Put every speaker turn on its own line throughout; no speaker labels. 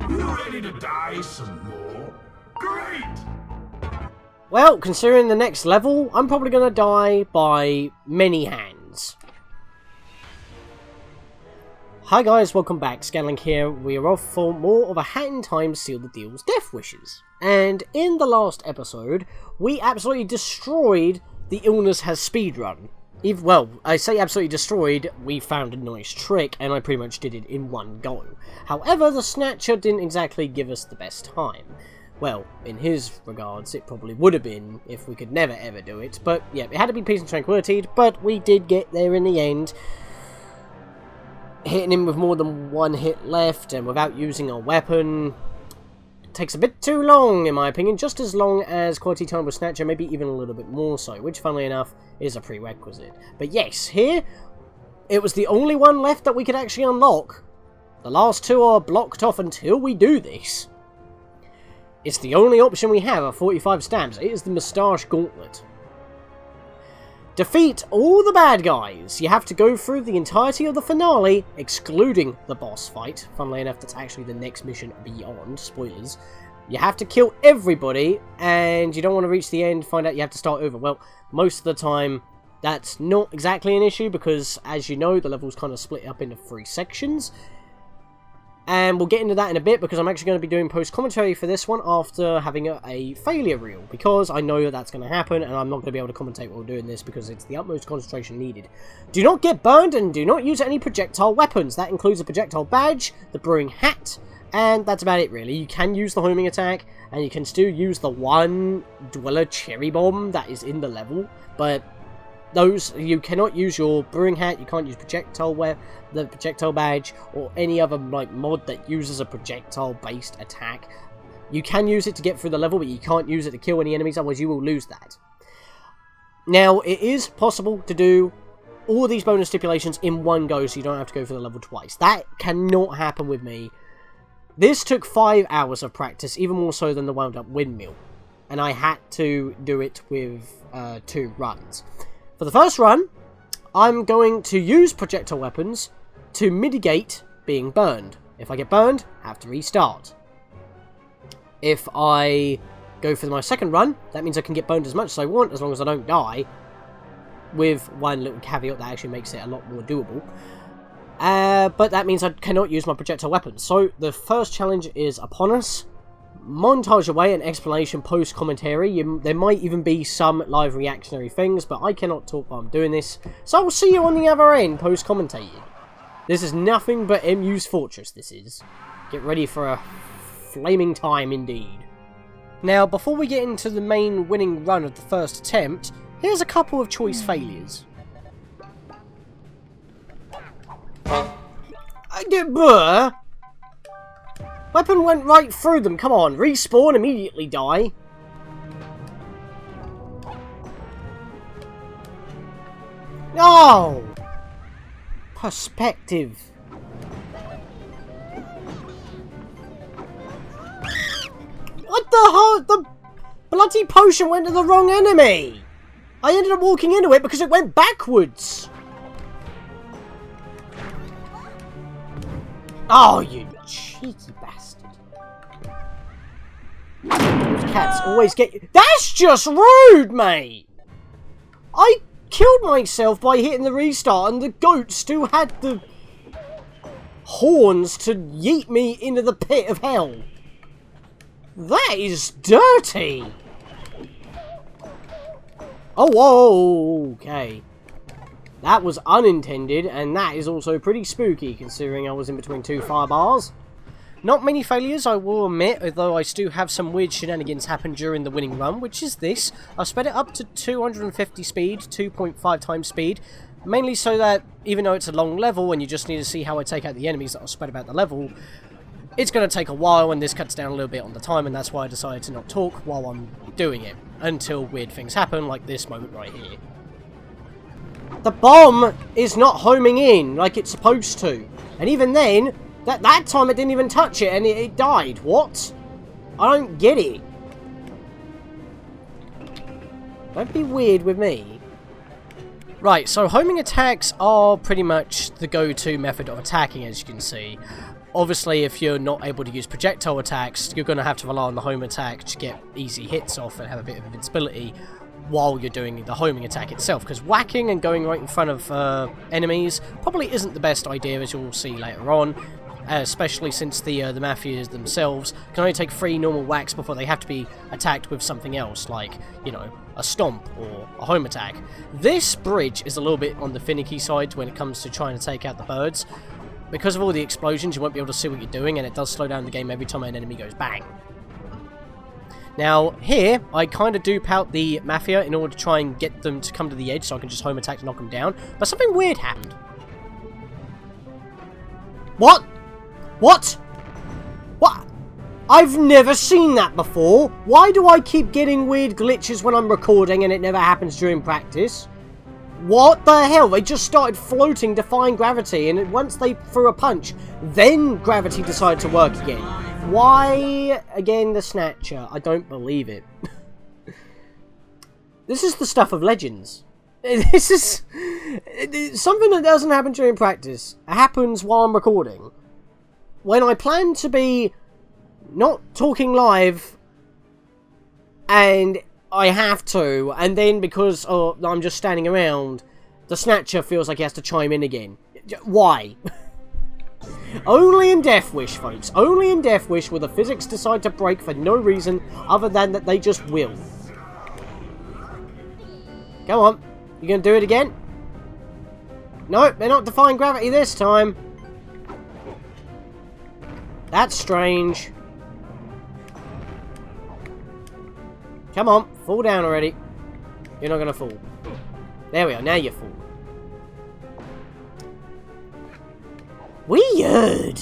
You ready to die some more? Great!
Well, considering the next level, I'm probably going to die by many hands. Hi guys, welcome back, Scatlink here. We are off for more of a Hat in Time Seal the Deal's Death Wishes. And in the last episode, we absolutely destroyed the Illness Has Speedrun. Well, I say absolutely destroyed, we found a nice trick, and I pretty much did it in one go. However, the Snatcher didn't exactly give us the best time. Well, in his regards, it probably would have been if we could never ever do it. But yeah, it had to be peace and tranquility, but we did get there in the end. Hitting him with more than one hit left, and without using a weapon, takes a bit too long, in my opinion. Just as long as quality time with Snatcher, maybe even a little bit more so, which, funnily enough, is a prerequisite. But yes, here, it was the only one left that we could actually unlock. The last two are blocked off until we do this. It's the only option we have of 45 stamps. It is the Mustache Gauntlet. Defeat all the bad guys. You have to go through the entirety of the finale, excluding the boss fight. Funnily enough, that's actually the next mission beyond. Spoilers. You have to kill everybody, and you don't want to reach the end, find out you have to start over. Well, most of the time, that's not exactly an issue, because, as you know, the level's kind of split up into 3 sections. And we'll get into that in a bit, because I'm actually going to be doing post-commentary for this one after having a failure reel, because I know that that's going to happen, and I'm not going to be able to commentate while doing this, because it's the utmost concentration needed. Do not get burned, and do not use any projectile weapons. That includes a projectile badge, the brewing hat, and that's about it, really. You can use the homing attack, and you can still use the one Dweller cherry bomb that is in the level, but those, you cannot use your brewing hat, you can't use the projectile badge, or any other like mod that uses a projectile-based attack. You can use it to get through the level, but you can't use it to kill any enemies, otherwise you will lose that. Now, it is possible to do all these bonus stipulations in one go, so you don't have to go through the level twice. That cannot happen with me. This took 5 hours of practice, even more so than the wound-up windmill. And I had to do it with 2 runs. For the first run, I'm going to use projectile weapons to mitigate being burned. If I get burned, I have to restart. If I go for my second run, that means I can get burned as much as I want, as long as I don't die. With one little caveat that actually makes it a lot more doable. But that means I cannot use my projectile weapons. So, the first challenge is upon us. Montage away an explanation post-commentary. There might even be some live reactionary things, but I cannot talk while I'm doing this. So I'll see you on the other end post-commentating. This is nothing but MU's Fortress, this is. Get ready for a flaming time indeed. Now, before we get into the main winning run of the first attempt, here's a couple of choice failures. Weapon went right through them, come on, respawn, immediately die. No! Perspective. What the hell? The bloody potion went to the wrong enemy! I ended up walking into it because it went backwards! Oh, you cheeky bastard. Those cats always get you. That's just rude, mate! I killed myself by hitting the restart, and the goat still had the horns to yeet me into the pit of hell. That is dirty! Oh, whoa, okay. That was unintended, and that is also pretty spooky, considering I was in between 2 fire bars. Not many failures, I will admit, although I still have some weird shenanigans happen during the winning run, which is this. I've sped it up to 250 speed, 2.5 times speed, mainly so that, even though it's a long level, and you just need to see how I take out the enemies that are spread about the level, it's going to take a while, and this cuts down a little bit on the time, and that's why I decided to not talk while I'm doing it, until weird things happen, like this moment right here. The bomb is not homing in like it's supposed to. And even then, that time it didn't even touch it and it died. What? I don't get it. Don't be weird with me. Right, so homing attacks are pretty much the go-to method of attacking, as you can see. Obviously, if you're not able to use projectile attacks, you're going to have to rely on the home attack to get easy hits off and have a bit of invincibility while you're doing the homing attack itself, because whacking and going right in front of enemies probably isn't the best idea, as you'll see later on, especially since the mafias themselves can only take 3 normal whacks before they have to be attacked with something else, like, you know, a stomp or a home attack. This bridge is a little bit on the finicky side when it comes to trying to take out the birds. Because of all the explosions, you won't be able to see what you're doing, and it does slow down the game every time an enemy goes bang. Now, here, I kind of dupe out the Mafia in order to try and get them to come to the edge so I can just home attack to knock them down. But something weird happened. What? What? What? I've never seen that before. Why do I keep getting weird glitches when I'm recording and it never happens during practice? What the hell? They just started floating, defying gravity, and once they threw a punch, then gravity decided to work again. Why, again, the Snatcher? I don't believe it. This is the stuff of legends. This is something that doesn't happen during practice. It happens while I'm recording. When I plan to be not talking live, and I have to, and then because I'm just standing around, the Snatcher feels like he has to chime in again. Why? Only in Death Wish, folks. Only in Death Wish will the physics decide to break for no reason other than that they just will. Come on. You gonna do it again? Nope, they're not defying gravity this time. That's strange. Come on, fall down already. You're not gonna fall. There we are, now you fall. Weird!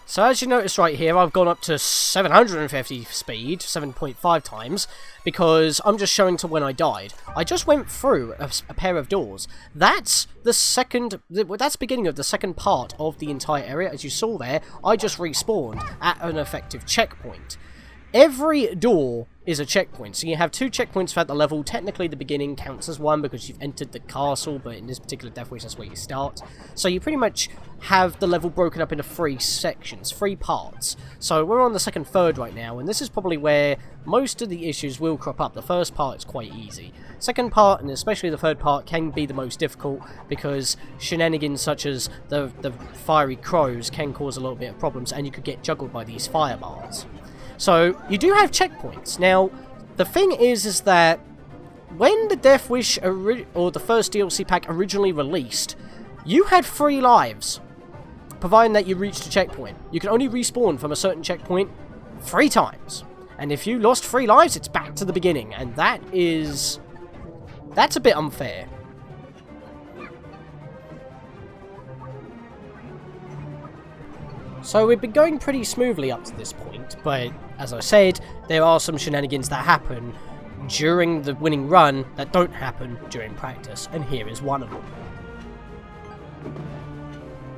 So as you notice right here, I've gone up to 750 speed, 7.5 times, because I'm just showing to when I died. I just went through a pair of doors. That's the beginning of the second part of the entire area. As you saw there, I just respawned at an effective checkpoint. Every door is a checkpoint, so you have 2 checkpoints throughout the level. Technically the beginning counts as one because you've entered the castle, but in this particular Death Wish that's where you start. So you pretty much have the level broken up into 3 sections, 3 parts. So we're on the second third right now, and this is probably where most of the issues will crop up. The first part is quite easy. Second part, and especially the third part, can be the most difficult because shenanigans such as the fiery crows can cause a little bit of problems, and you could get juggled by these fire bars. So, you do have checkpoints. Now, the thing is that when the Death Wish, or the first DLC pack originally released, you had 3 lives, providing that you reached a checkpoint. You can only respawn from a certain checkpoint 3 times. And if you lost 3 lives, it's back to the beginning, and that's a bit unfair. So we've been going pretty smoothly up to this point, but as I said, there are some shenanigans that happen during the winning run that don't happen during practice, and here is one of them.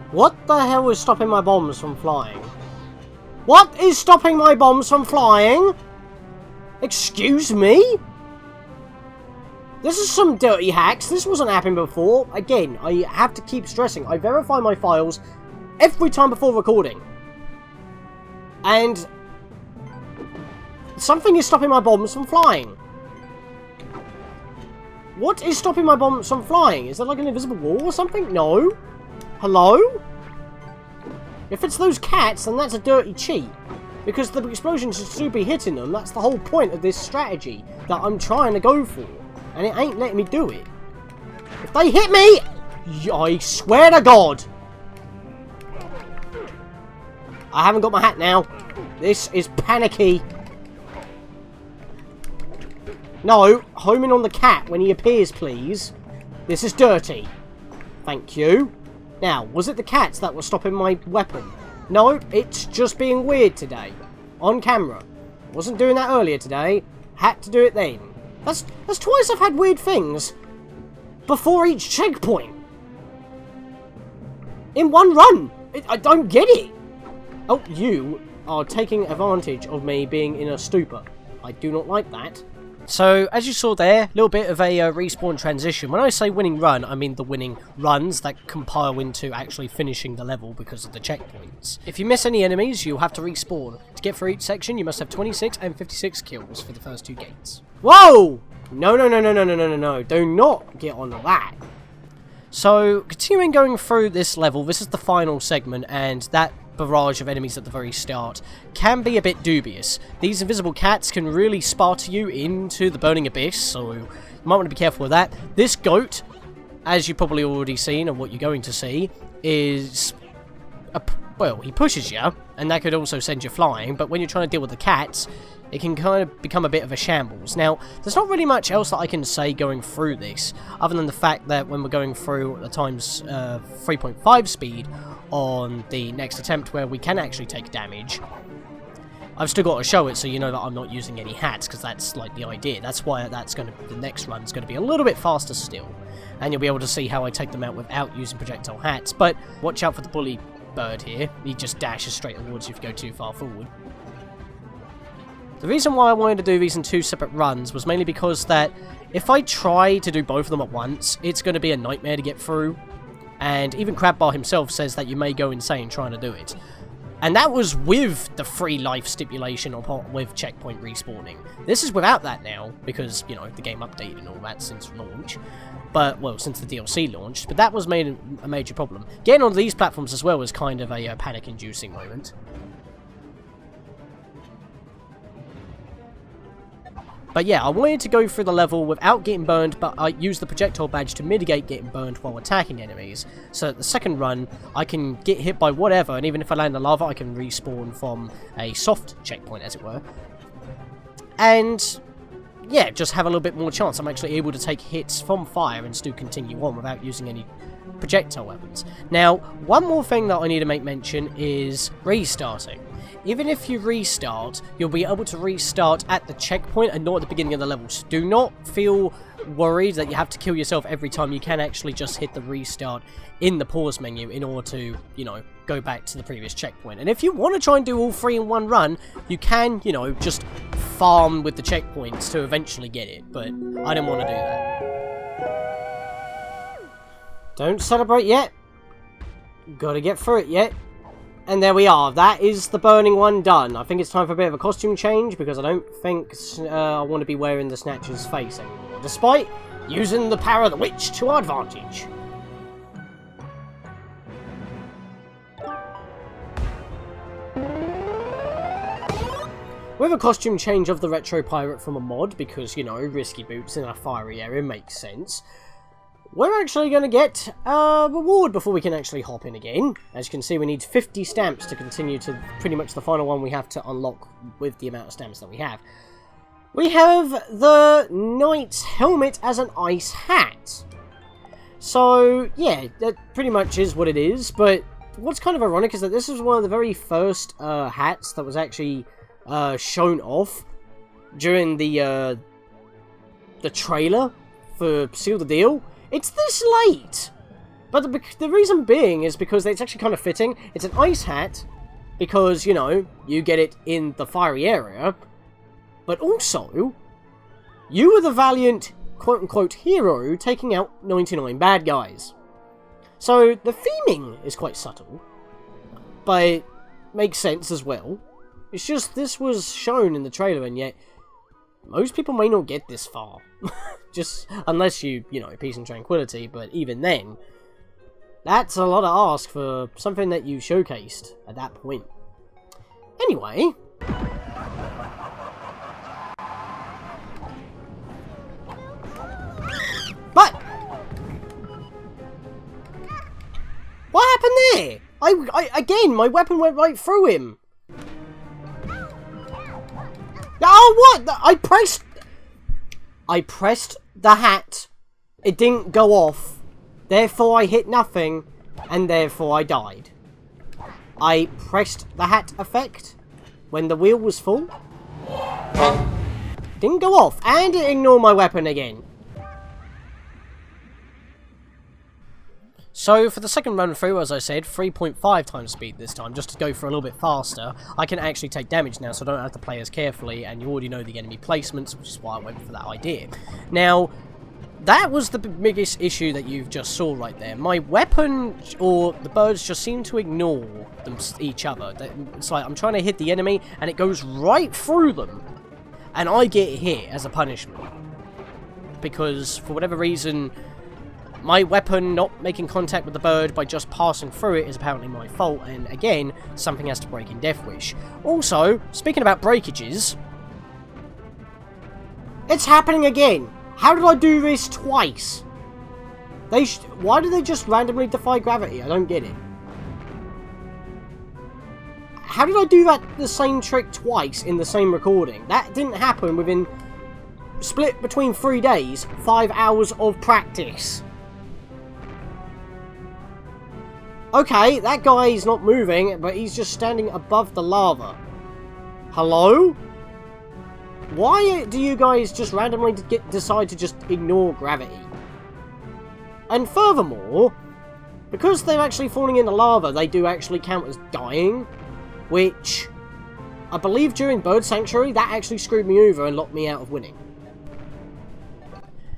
What the hell is stopping my bombs from flying? What is stopping my bombs from flying? Excuse me? This is some dirty hacks. This wasn't happening before. Again, I have to keep stressing. I verify my files every time before recording. And something is stopping my bombs from flying. What is stopping my bombs from flying? Is that like an invisible wall or something? No. Hello? If it's those cats, then that's a dirty cheat. Because the explosions should be hitting them. That's the whole point of this strategy that I'm trying to go for. And it ain't letting me do it. If they hit me, I swear to God. I haven't got my hat now. This is panicky. No, homing on the cat when he appears, please. This is dirty. Thank you. Now, was it the cats that were stopping my weapon? No, it's just being weird today. On camera. Wasn't doing that earlier today. Had to do it then. That's twice I've had weird things before each checkpoint. In one run. I don't get it. Oh, you are taking advantage of me being in a stupor. I do not like that. So, as you saw there, a little bit of a respawn transition. When I say winning run, I mean the winning runs that compile into actually finishing the level because of the checkpoints. If you miss any enemies, you'll have to respawn. To get through each section, you must have 26 and 56 kills for the first 2 gates. Whoa! No, no, no, no, no, no, no, no, no. Do not get on that. So, continuing going through this level, this is the final segment, and that barrage of enemies at the very start can be a bit dubious. These invisible cats can really sparta you into the burning abyss, so you might want to be careful with that. This goat, as you've probably already seen, and what you're going to see, is... well, he pushes you, and that could also send you flying, but when you're trying to deal with the cats, it can kind of become a bit of a shambles. Now, there's not really much else that I can say going through this, other than the fact that when we're going through the times 3.5 speed on the next attempt where we can actually take damage, I've still got to show it so you know that I'm not using any hats, because that's like the idea. That's why the next run's going to be a little bit faster still, and you'll be able to see how I take them out without using projectile hats. But watch out for the bully bird here. He just dashes straight towards you if you go too far forward. The reason why I wanted to do these in 2 separate runs was mainly because that if I try to do both of them at once, it's going to be a nightmare to get through. And even Crabbar himself says that you may go insane trying to do it. And that was with the free life stipulation with checkpoint respawning. This is without that now, because, you know, the game updated and all that since launch. But, well, since the DLC launched. But that was made a major problem. Getting on these platforms as well was kind of a panic-inducing moment. But yeah, I wanted to go through the level without getting burned, but I used the projectile badge to mitigate getting burned while attacking enemies. So at the second run, I can get hit by whatever, and even if I land in lava, I can respawn from a soft checkpoint, as it were. And yeah, just have a little bit more chance. I'm actually able to take hits from fire and still continue on without using any projectile weapons. Now, one more thing that I need to make mention is restarting. Even if you restart, you'll be able to restart at the checkpoint and not at the beginning of the level. So do not feel worried that you have to kill yourself every time. You can actually just hit the restart in the pause menu in order to, you know, go back to the previous checkpoint. And if you want to try and do all 3 in one run, you can, you know, just farm with the checkpoints to eventually get it. But I didn't want to do that. Don't celebrate yet. Gotta get through it yet. And there we are. That is the burning one done. I think it's time for a bit of a costume change, because I don't think I want to be wearing the Snatcher's face anymore, despite using the power of the witch to our advantage. With a costume change of the retro pirate from a mod, because, you know, risky boots in a fiery area makes sense, we're actually going to get a reward before we can actually hop in again. As you can see, we need 50 stamps to continue to pretty much the final one we have to unlock with the amount of stamps that we have. We have the Knight's Helmet as an ice hat. So, yeah, that pretty much is what it is, but what's kind of ironic is that this is one of the very first hats that was actually shown off during the trailer for Seal the Deal. It's this late! But the reason being is because it's actually kind of fitting. It's an ice hat, because, you know, you get it in the fiery area. But also, you were the valiant, quote-unquote, hero taking out 99 bad guys. So, the theming is quite subtle, but it makes sense as well. It's just, this was shown in the trailer, and yet most people may not get this far. Just, unless you know, peace and tranquility, but even then, that's a lot to ask for something that you showcased at that point. Anyway. But! What happened there? Again, my weapon went right through him. Oh, what? I pressed the hat. It didn't go off. Therefore, I hit nothing. And therefore, I died. I pressed the hat effect when the wheel was full. Didn't go off. And it ignored my weapon again. So for the second run through, as I said, 3.5 times speed this time, just to go for a little bit faster. I can actually take damage now, so I don't have to play as carefully, and you already know the enemy placements, which is why I went for that idea. Now, that was the biggest issue that you've just saw right there. My weapon, or the birds, just seem to ignore each other. It's like I'm trying to hit the enemy, and it goes right through them, and I get hit as a punishment. Because, for whatever reason, my weapon not making contact with the bird by just passing through it is apparently my fault, and again, something has to break in Death Wish. Also, speaking about breakages, it's happening again! How did I do this twice? Why do they just randomly defy gravity? I don't get it. How did I do the same trick twice in the same recording? That didn't happen within... split between 3 days, 5 hours of practice. Okay, that guy is not moving, but he's just standing above the lava. Hello? Why do you guys just randomly decide to just ignore gravity? And furthermore, because they're actually falling into lava, they do actually count as dying, which I believe during Bird Sanctuary, that actually screwed me over and locked me out of winning.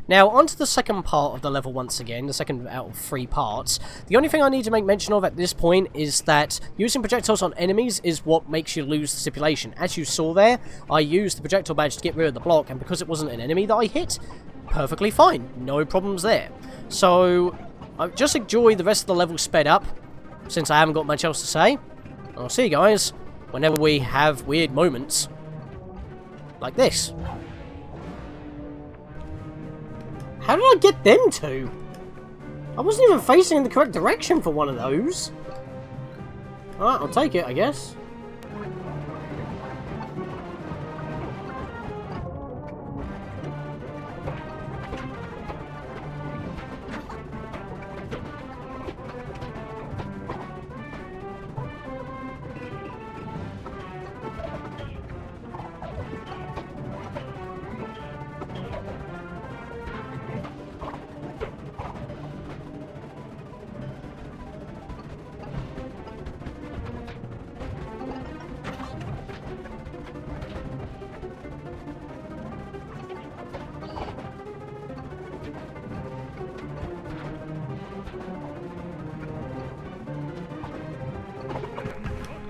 Now, onto the second part of the level once again, the second out of 3 parts. The only thing I need to make mention of at this point is that using projectiles on enemies is what makes you lose the stipulation. As you saw there, I used the projectile badge to get rid of the block, and because it wasn't an enemy that I hit, perfectly fine. No problems there. So, I just enjoy the rest of the level sped up, since I haven't got much else to say. I'll see you guys whenever we have weird moments like this. How did I get them to? I wasn't even facing in the correct direction for one of those. Alright, I'll take it, I guess.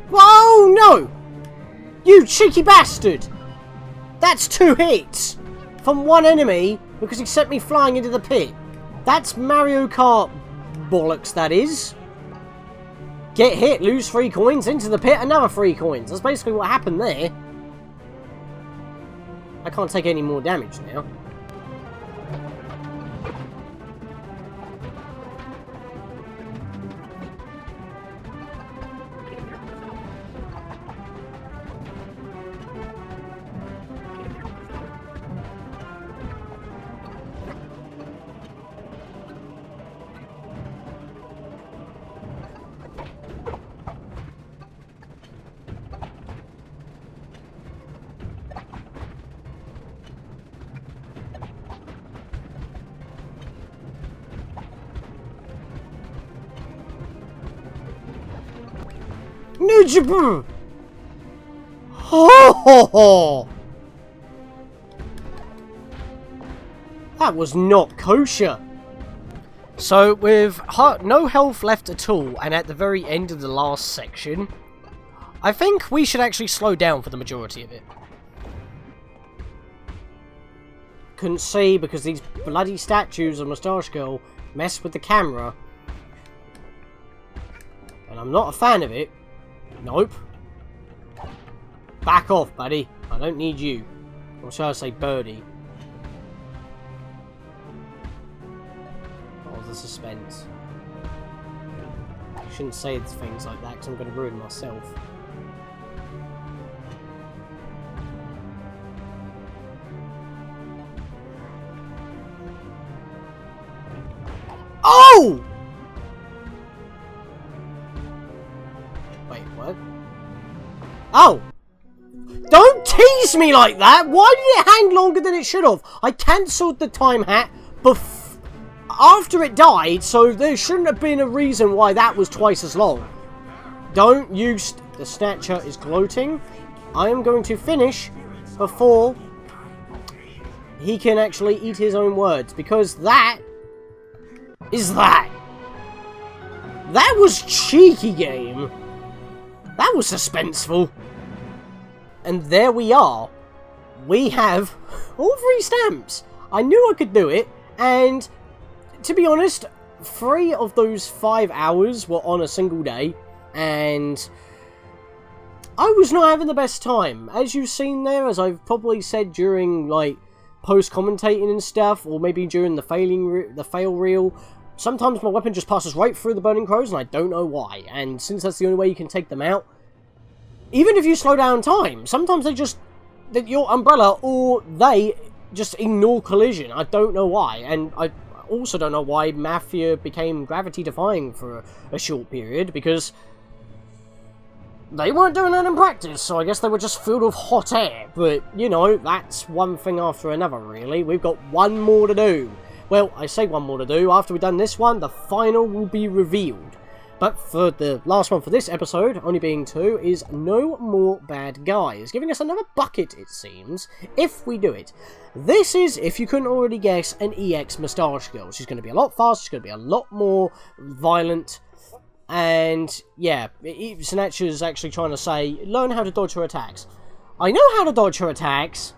Whoa, no! You cheeky bastard! That's 2 hits from one enemy because he sent me flying into the pit. That's Mario Kart bollocks, that is. Get hit, lose 3 coins, into the pit, another 3 coins. That's basically what happened there. I can't take any more damage now. Nujibu! Ho ho ho! That was not kosher. So, with no health left at all, and at the very end of the last section, I think we should actually slow down for the majority of it. Couldn't see because these bloody statues of Mustache Girl mess with the camera. And I'm not a fan of it. Nope. Back off, buddy. I don't need you. Or shall I say birdie? Oh, the suspense. I shouldn't say things like that because I'm going to ruin myself. Oh! Wait, what? Oh! Don't tease me like that! Why did it hang longer than it should have? I cancelled the time hat after it died, so there shouldn't have been a reason why that was twice as long. Don't use... The Snatcher is gloating. I am going to finish before he can actually eat his own words, because that is that. That was cheeky, game. That was suspenseful. And there we are. We have all 3 stamps. I knew I could do it, and to be honest, 3 of those 5 hours were on a single day, and I was not having the best time. As you've seen there, as I've probably said during, like, post-commentating and stuff, or maybe during the fail reel, sometimes my weapon just passes right through the Burning Crows, and I don't know why. And since that's the only way you can take them out, even if you slow down time, sometimes they just... your umbrella, or they just ignore collision. I don't know why. And I also don't know why Mafia became gravity-defying for a short period, because they weren't doing that in practice, so I guess they were just filled with hot air. But, you know, that's one thing after another, really. We've got one more to do. Well, I say one more to do. After we've done this one, the final will be revealed. But for the last one for this episode, only being 2, is no more bad guys. Giving us another bucket, it seems, if we do it. This is, if you couldn't already guess, an EX Mustache Girl. She's going to be a lot faster, she's going to be a lot more violent. And, yeah, Snatcher's actually trying to say, learn how to dodge her attacks. I know how to dodge her attacks,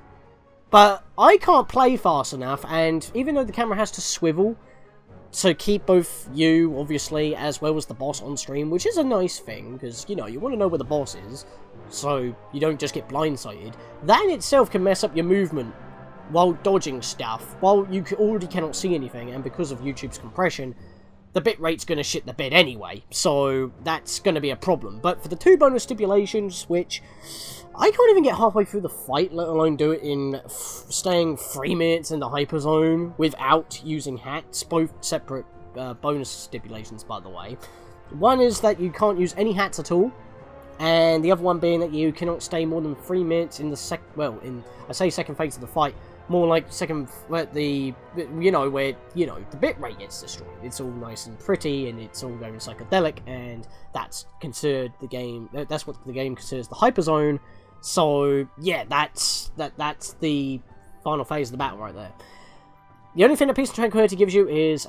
but I can't play fast enough, and even though the camera has to swivel, so keep both you, obviously, as well as the boss on stream, which is a nice thing, because, you know, you want to know where the boss is, so you don't just get blindsided. That in itself can mess up your movement while dodging stuff, while you already cannot see anything, and because of YouTube's compression, the bitrate's going to shit the bed anyway, so that's going to be a problem. But for the 2 bonus stipulations, which I can't even get halfway through the fight, let alone do it in staying 3 minutes in the hyper zone without using hats, both separate bonus stipulations, by the way. One is that you can't use any hats at all, and the other one being that you cannot stay more than 3 minutes in the I say second phase of the fight, more like second, where the bitrate gets destroyed. It's all nice and pretty, and it's all very psychedelic, and that's considered the game. That's what the game considers the hyperzone. So yeah, that's the final phase of the battle right there. The only thing that Peace and Tranquility gives you is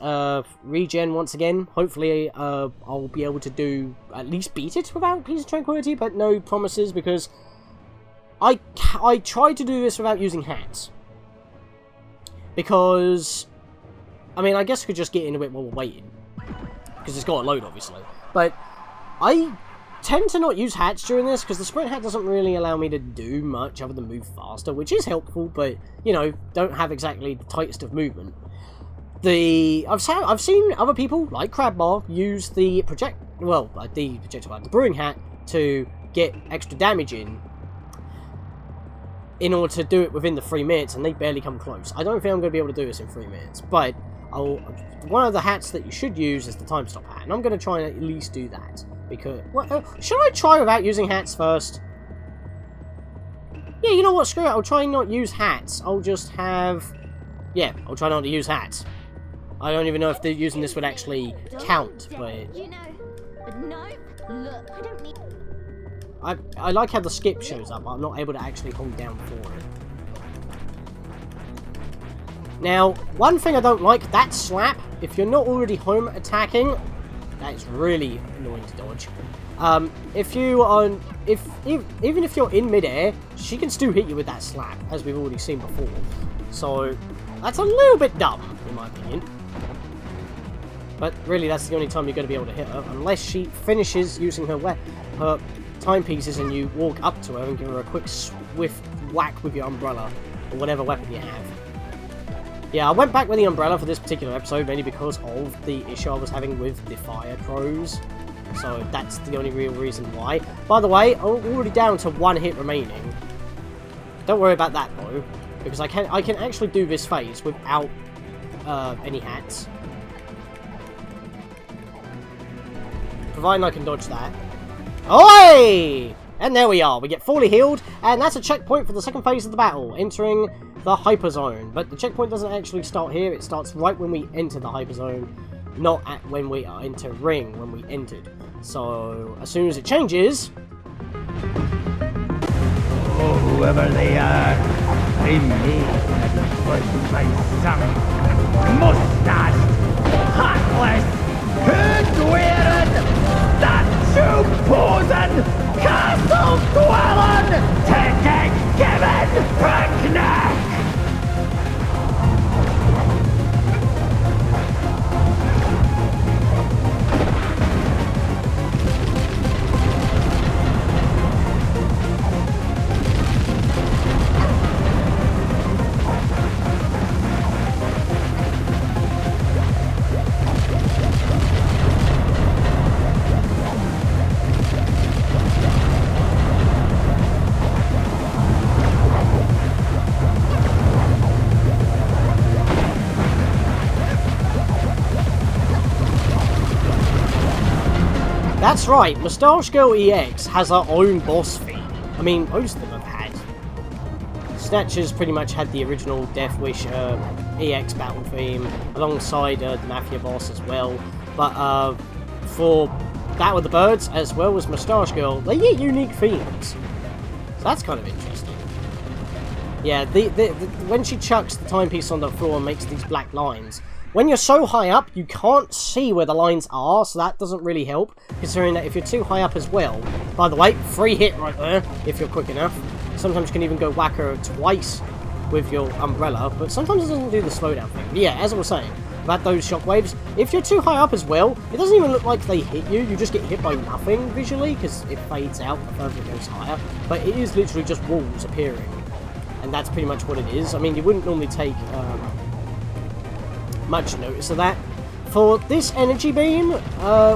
regen once again. Hopefully, I'll be able to at least beat it without Peace and Tranquility, but no promises, because I tried to do this without using hats. Because, I mean, I guess I could just get into it while we're waiting, because it's got a load, obviously. But I tend to not use hats during this, because the sprint hat doesn't really allow me to do much other than move faster, which is helpful, but, you know, don't have exactly the tightest of movement. I've seen other people, like Crabbar, use the the brewing hat to get extra damage in order to do it within the 3 minutes, and they barely come close. I don't think I'm going to be able to do this in 3 minutes, but one of the hats that you should use is the time stop hat, and I'm going to try and at least do that. Because, should I try without using hats first? Yeah, you know what, screw it, I'll try and not use hats. I'll just have... Yeah, I'll try not to use hats. I don't even know if using this would actually count, but...
You know, but no, look, I don't need...
I like how the skip shows up, but I'm not able to actually hold down for it. Now, one thing I don't like, that slap, if you're not already home attacking, that is really annoying to dodge. Even if you're in midair, she can still hit you with that slap, as we've already seen before. So, that's a little bit dumb, in my opinion. But really, that's the only time you're going to be able to hit her, unless she finishes using her timepieces and you walk up to her and give her a quick swift whack with your umbrella, or whatever weapon you have. Yeah, I went back with the umbrella for this particular episode, mainly because of the issue I was having with the fire crows. So that's the only real reason why. By the way, I'm already down to 1 hit remaining. Don't worry about that though, because I can actually do this phase without any hats. Providing I can dodge that. Oi! And there we are, we get fully healed, and that's a checkpoint for the second phase of the battle, entering the hyperzone. But the checkpoint doesn't actually start here, it starts right when we enter the hyperzone, not at when we are entering, when we entered. So, as soon as it changes...
Oh, whoever they are, I may have put my son, Mustache Gauntlet, hood wearing, statue posing, castle dwelling, ticket giving picnic!
That's right, Mustache Girl EX has her own boss theme. I mean, most of them have had. Snatcher's pretty much had the original Death Wish EX battle theme, alongside the Mafia boss as well. But for Battle of the Birds, as well as Mustache Girl, they get unique themes. So that's kind of interesting. Yeah, when she chucks the timepiece on the floor and makes these black lines, when you're so high up, you can't see where the lines are, so that doesn't really help, considering that if you're too high up as well... By the way, free hit right there, if you're quick enough. Sometimes you can even go whack her twice with your umbrella, but sometimes it doesn't do the slowdown thing. But yeah, as I was saying, about those shockwaves, if you're too high up as well, it doesn't even look like they hit you, you just get hit by nothing visually, because it fades out the further it goes higher, but it is literally just walls appearing, and that's pretty much what it is. I mean, you wouldn't normally take... much notice of that. For this energy beam,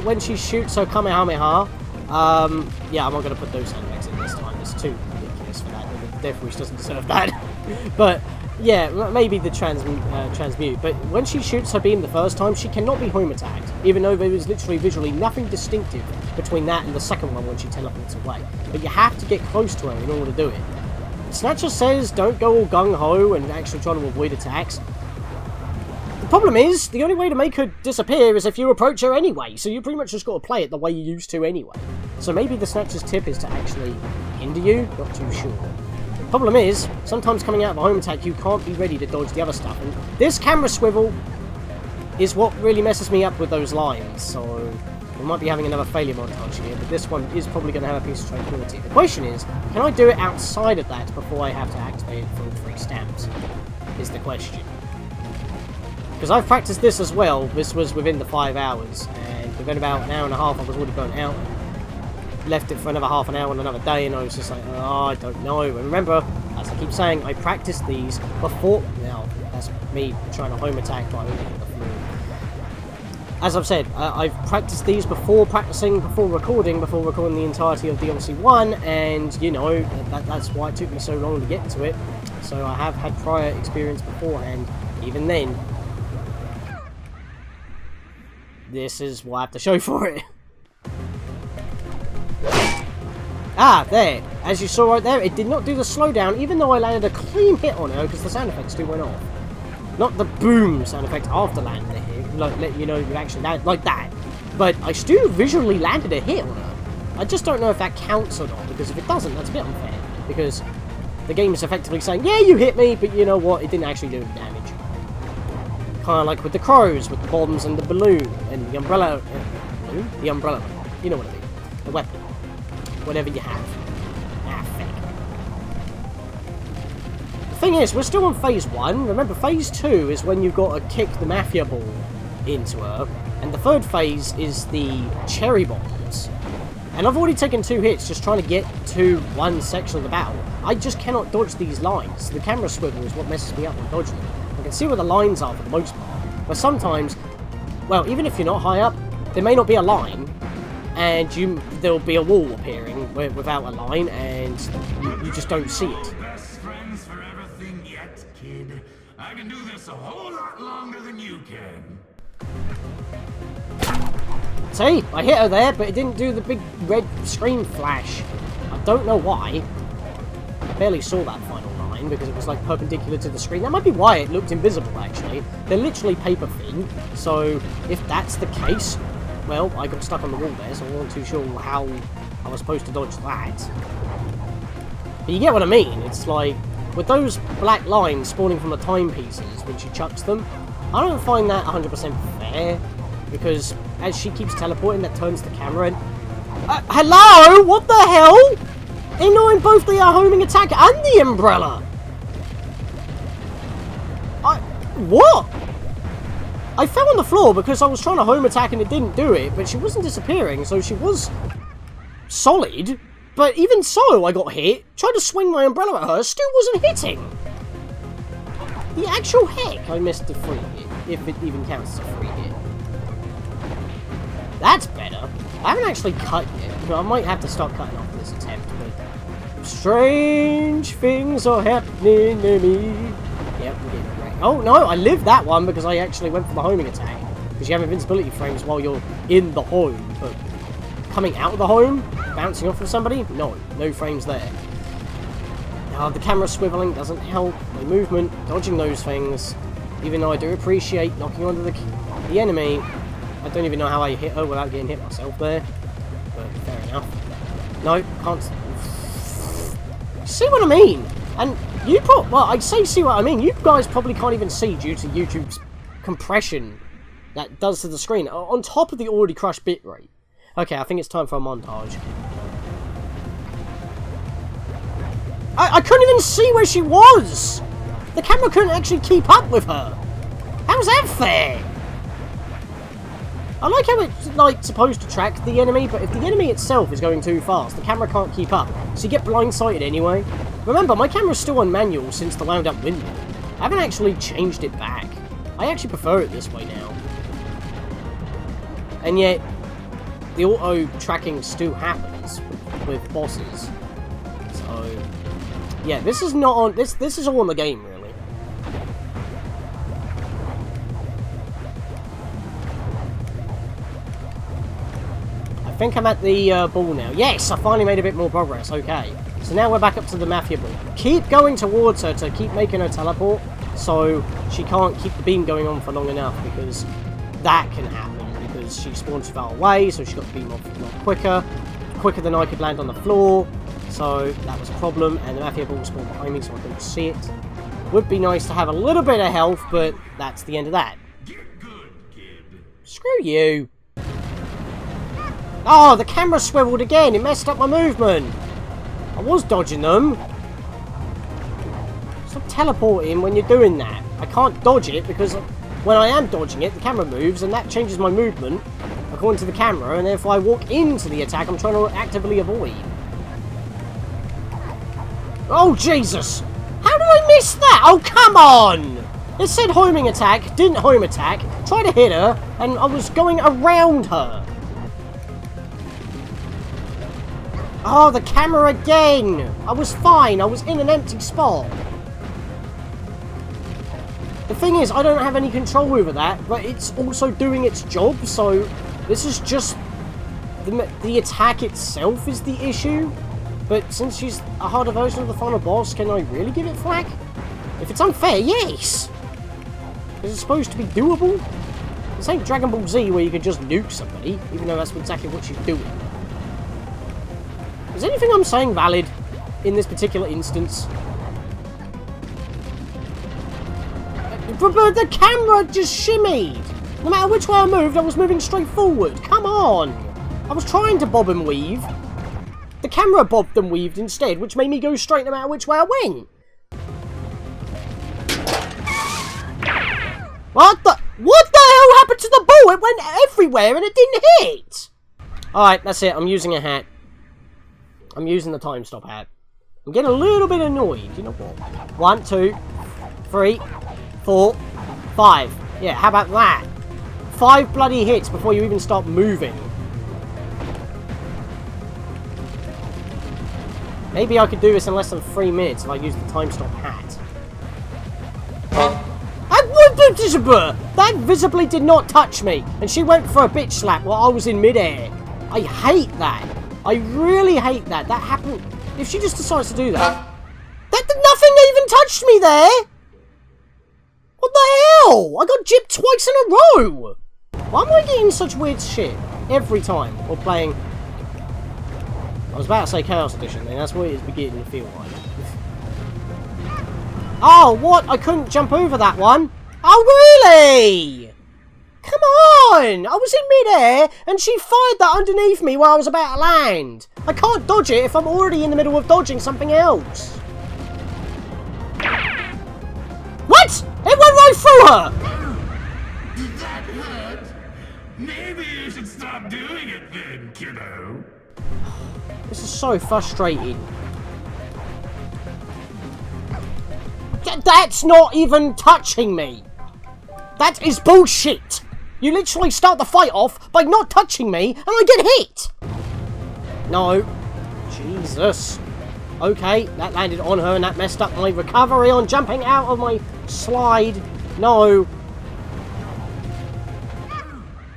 when she shoots her Kamehameha, yeah, I'm not going to put those sound effects in this time, it's too ridiculous for that, the Death Wish doesn't deserve that. But, yeah, maybe the transmute, but when she shoots her beam the first time, she cannot be home attacked, even though there is literally visually nothing distinctive between that and the second one when she teleports away. But you have to get close to her in order to do it. Snatcher says don't go all gung-ho and actually try to avoid attacks. The problem is, the only way to make her disappear is if you approach her anyway, so you pretty much just got to play it the way you used to anyway. So maybe the Snatcher's tip is to actually hinder you, not too sure. The problem is, sometimes coming out of a home attack, you can't be ready to dodge the other stuff, and this camera swivel is what really messes me up with those lines, so we might be having another failure montage here, but this one is probably going to have a piece of tranquility. The question is, can I do it outside of that before I have to activate it for 3 stamps, is the question. Because I've practiced this as well, this was within the 5 hours, and within about an hour and a half I was already burnt out, and left it for another half an hour on another day, and I was just like, oh, I don't know. And remember, as I keep saying, I practiced these before, now, that's me trying to home attack by over the floor. As I've said, I've practiced these before recording the entirety of DLC 1, and, you know, that's why it took me so long to get to it. So I have had prior experience beforehand, even then. This is what I have to show for it. Ah, there. As you saw right there, it did not do the slowdown, even though I landed a clean hit on her, because the sound effects still went off. Not the boom sound effect after landing the hit, like let you know you actually landed like that. But I still visually landed a hit on her. I just don't know if that counts or not, because if it doesn't, that's a bit unfair. Because the game is effectively saying, yeah, you hit me, but you know what, it didn't actually do any damage. Kind of like with the crows, with the bombs and the balloon, and the umbrella, the umbrella, you know what I mean, the weapon, whatever you have. Ah, fake. The thing is, we're still on phase 1, remember phase 2 is when you've got to kick the Mafia ball into her, and the third phase is the cherry bombs. And I've already taken 2 hits just trying to get to one section of the battle. I just cannot dodge these lines. The camera swivel is what messes me up when dodging them. I can see where the lines are for the most part, but sometimes, well, even if you're not high up, there may not be a line, and there'll be a wall appearing without a line, and you just don't see it.
Best friends for everything yet, kid. I can do this a whole lot longer than you can.
See, I hit her there, but it didn't do the big red screen flash. don't know why. I barely saw that final line because it was like perpendicular to the screen. That might be why it looked invisible, actually. They're literally paper thin, so if that's the case, well, I got stuck on the wall there, so I wasn't too sure how I was supposed to dodge that. But you get what I mean. It's like, with those black lines spawning from the timepieces when she chucks them, I don't find that 100% fair, because as she keeps teleporting, that turns the camera in. Hello? What the hell? Ignoring both the homing attack and the umbrella. What? I fell on the floor because I was trying to home attack and it didn't do it, but she wasn't disappearing, so she was solid. But even so, I got hit. Tried to swing my umbrella at her, still wasn't hitting. The actual heck, I missed a free hit, if it even counts as a free hit. That's better. I haven't actually cut yet. I might have to start cutting off this attempt, but strange things are happening to me. Yep, we're getting great. Oh no, I lived that one because I actually went for the homing attack. Because you have invincibility frames while you're in the home, but coming out of the home, bouncing off of somebody, no frames there. The camera swiveling doesn't help. My movement, dodging those things, even though I do appreciate knocking onto the enemy. I don't even know how I hit her without getting hit myself there, but fair enough. No, can't. See what I mean? And you well, I say see what I mean. You guys probably can't even see due to YouTube's compression that does to the screen, on top of the already crushed bitrate. Okay, I think it's time for a montage. I couldn't even see where she was! The camera couldn't actually keep up with her! How's that fair? I like how it's, like, supposed to track the enemy, but if the enemy itself is going too fast, the camera can't keep up, so you get blindsided anyway. Remember, my camera's still on manual since the wound-up window. I haven't actually changed it back. I actually prefer it this way now. And yet, the auto-tracking still happens with bosses. So, yeah, this is not on... This is all on the game, really. I think I'm at the ball now. Yes, I finally made a bit more progress. Okay. So now we're back up to the Mafia ball. Keep going towards her to keep making her teleport, so she can't keep the beam going on for long enough, because that can happen, because she spawns far away, so she got the beam off a lot quicker than I could land on the floor. So that was a problem, and the Mafia ball spawned behind me, so I couldn't see it. Would be nice to have a little bit of health, but that's the end of that.
Get good, kid.
Screw you. Oh, the camera swiveled again. It messed up my movement. I was dodging them. Stop teleporting when you're doing that. I can't dodge it because when I am dodging it, the camera moves, and that changes my movement according to the camera, and if I walk into the attack, I'm trying to actively avoid. Oh, Jesus! How did I miss that? Oh, come on! It said homing attack, didn't home attack, tried to hit her, and I was going around her. Oh, the camera again! I was fine, I was in an empty spot. The thing is, I don't have any control over that, but it's also doing its job, so this is just... The attack itself is the issue. But since she's a harder version of the final boss, can I really give it flack? If it's unfair, yes! Is it supposed to be doable? This ain't Dragon Ball Z where you can just nuke somebody, even though that's exactly what she's doing. Is anything I'm saying valid in this particular instance? But the camera just shimmied! No matter which way I moved, I was moving straight forward. Come on! I was trying to bob and weave. The camera bobbed and weaved instead, which made me go straight no matter which way I went. What the hell happened to the ball? It went everywhere and it didn't hit! Alright, that's it. I'm using a hat. I'm using the time stop hat. I'm getting a little bit annoyed. You know what? 1, 2, 3, 4, 5. Yeah, how about that? 5 bloody hits before you even start moving. Maybe I could do this in less than 3 minutes if I use the time stop hat. That visibly did not touch me, and she went for a bitch slap while I was in midair. I hate that. I really hate that. That happened. if she just decides to do that... Nothing even touched me there! What the hell? I got gypped twice in a row! Why am I getting such weird shit every time we're playing... I was about to say Chaos Edition, then that's what it's beginning to feel like. Oh, what? I couldn't jump over that one? Oh, really? Come on! I was in midair, and she fired that underneath me while I was about to land. I can't dodge it if I'm already in the middle of dodging something else. What? It went right through her!
Did that hurt? Maybe you should stop doing it then, kiddo.
This is so frustrating. That's not even touching me! That is bullshit! You literally start the fight off by not touching me, and I get hit! No. Jesus. Okay, that landed on her, and that messed up my recovery on jumping out of my slide. No.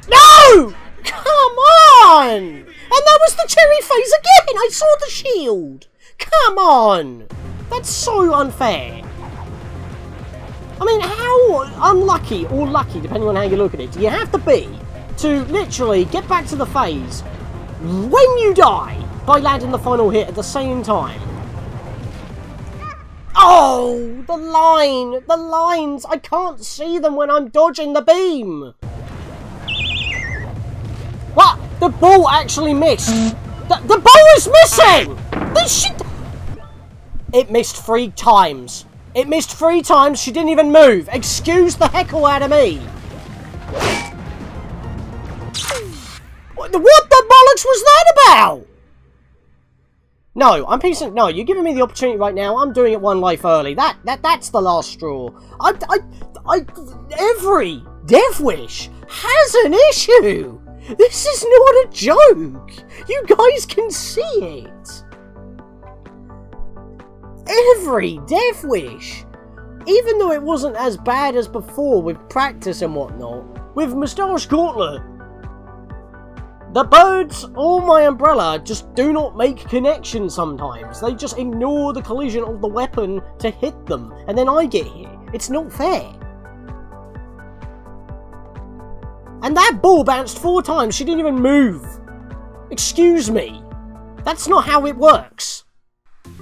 No! Come on! And that was the cherry phase again! I saw the shield! Come on! That's so unfair. I mean, how unlucky or lucky, depending on how you look at it, do you have to be to literally get back to the phase when you die by landing the final hit at the same time? Oh, the lines, I can't see them when I'm dodging the beam. What? The ball actually missed. The ball is missing! This shit... It missed 3 times. It missed 3 times, she didn't even move. Excuse the heckle out of me. What the bollocks was that about? No, I'm piecing... No, you're giving me the opportunity right now. I'm doing it one life early. That's the last straw. Every Death Wish has an issue. This is not a joke. You guys can see it. Every Death Wish, even though it wasn't as bad as before with practice and whatnot, with Mustache Gauntlet, the birds or my umbrella just do not make connection sometimes. They just ignore the collision of the weapon to hit them, and then I get hit. It's not fair. And that ball bounced 4 times, she didn't even move. Excuse me. That's not how it works.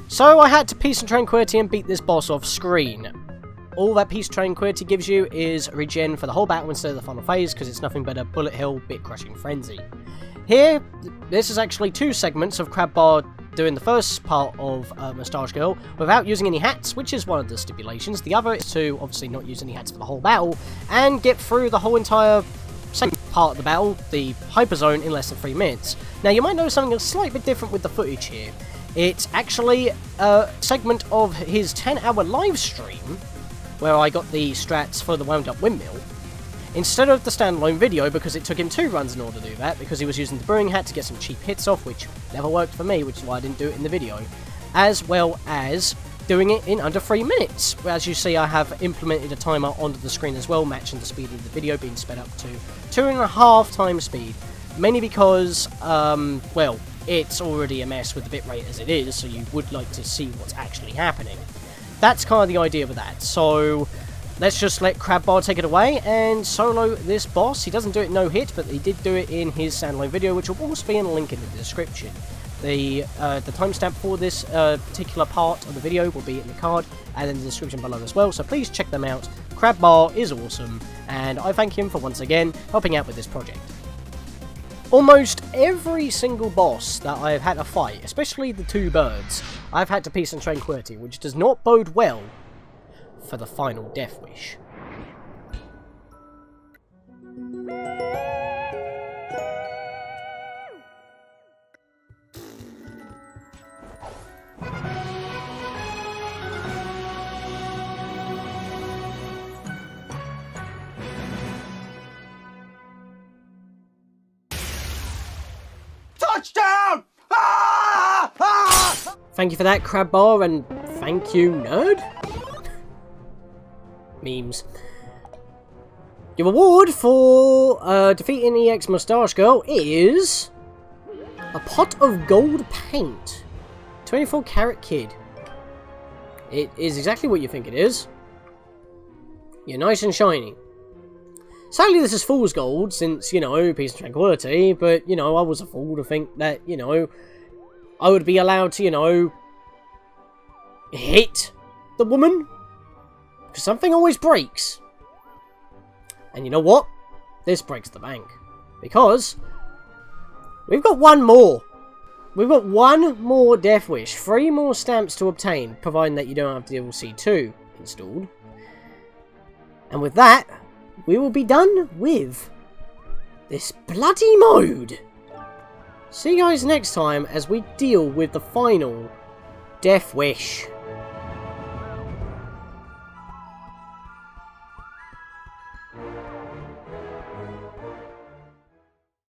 So I had to Peace and Tranquility and beat this boss off screen. All that Peace and Tranquility gives you is regen for the whole battle instead of the final phase, because it's nothing but a bullet hell bit crushing frenzy. Here, this is actually 2 segments of Crabbar doing the first part of Mustache Girl without using any hats, which is one of the stipulations. The other is to obviously not use any hats for the whole battle and get through the whole entire second part of the battle, the Hyper Zone, in less than 3 minutes. Now you might notice something a slightly bit different with the footage here. It's actually a segment of his 10-hour live stream where I got the strats for the wound up windmill instead of the standalone video, because it took him 2 runs in order to do that, because he was using the brewing hat to get some cheap hits off, which never worked for me, which is why I didn't do it in the video, as well as doing it in under 3 minutes. As you see, I have implemented a timer onto the screen as well, matching the speed of the video being sped up to 2.5 times speed, mainly because, well, it's already a mess with the bitrate as it is, so you would like to see what's actually happening. That's kind of the idea with that. So let's just let Crabbar take it away and solo this boss. He doesn't do it no hit, but he did do it in his standalone video, which will also be in a link in the description. The timestamp for this particular part of the video will be in the card and in the description below as well, so please check them out. Crabbar is awesome, and I thank him for once again helping out with this project. Almost every single boss that I have had to fight, especially the 2 birds, I've had to Peace and Tranquility, which does not bode well for the final Death Wish.
Touchdown! Ah! Ah!
Thank you for that, Crabbar, and thank you, nerd. Memes. Your reward for defeating EX Mustache Girl is a pot of gold paint. 24 karat kid. It is exactly what you think it is. You're nice and shiny. Sadly, this is fool's gold, since, you know, peace and tranquility, but, you know, I was a fool to think that, you know, I would be allowed to, you know, hit the woman. Because something always breaks. And you know what? This breaks the bank. Because we've got one more. We've got one more Death Wish. 3 more stamps to obtain, providing that you don't have DLC 2 installed. And with that, we will be done with this bloody mode. See you guys next time as we deal with the final Death Wish.